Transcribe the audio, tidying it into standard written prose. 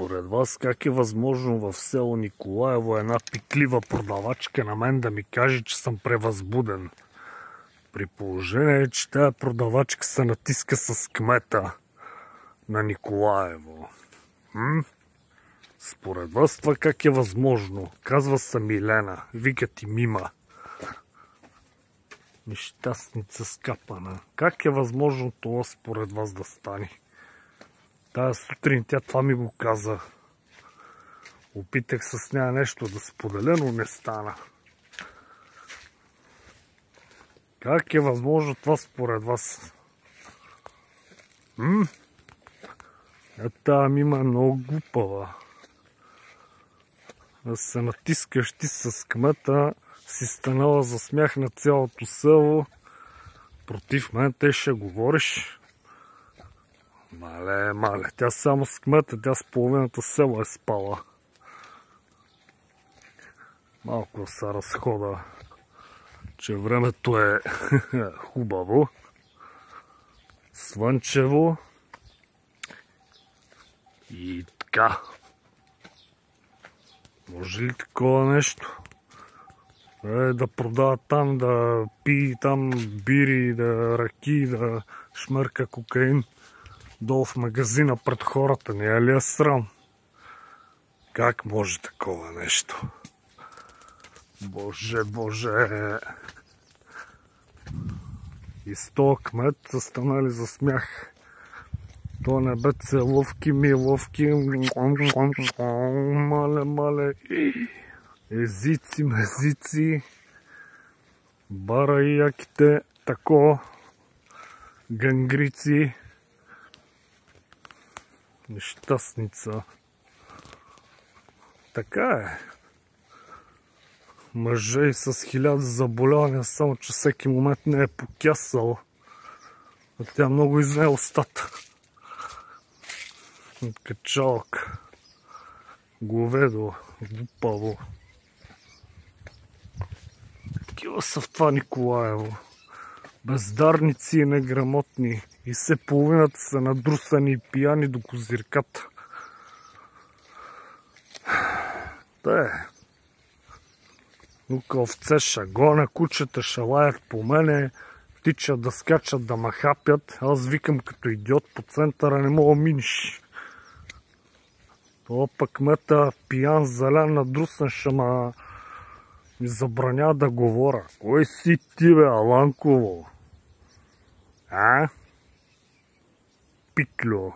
Според вас как е възможно в село Николаево една пиклива продавачка на мен да ми каже, че съм превъзбуден? При положение, че тая продавачка се натиска с кмета на Николаево. Според вас това как е възможно? Казва се Милена, викат и Мима. Нещастница скапана. Как е възможно това според вас да стане? Тая сутрин тя това ми го каза. Опитах с нея нещо да споделя, но не стана. Как е възможно това според вас? Тая Мима е много глупава. Да се натискаш ти с кмета, си станала за смях на цялото село. Против мен те ще говориш. Мале, тя само с кмета, тя с половината село е спала. Малко се разхода, че времето е хубаво, слънчево и така. Може ли такова нещо? Да продава там, да пие там бири, да ръки, да шмърка кокаин долу в магазина пред хората. Не е ли е срам? Как може такова нещо? Боже. И с този кмет са станали за смях. То не бе целувки, миловки, мале, езици, мезици, бара и яките, тако, гангрици, нещастница. Така е. Мъже и с 1000 заболявания, само че всеки момент не е покясал. А тя много изнае устата. Качалка, говедо, глупаво. Такива са в това Николаево. Бездарници и неграмотни. И все половината са надрусани и пияни до козирката. Тук овце ще гоня, кучета ще лаят по мене, птича да скачат, да ма хапят. Аз викам като идиот по центъра, не мога миниш. Това пък кмета пиян, залян, надрусен, ще ми забраня да говоря. Кой си ти, бе, Аланково? Пиклю.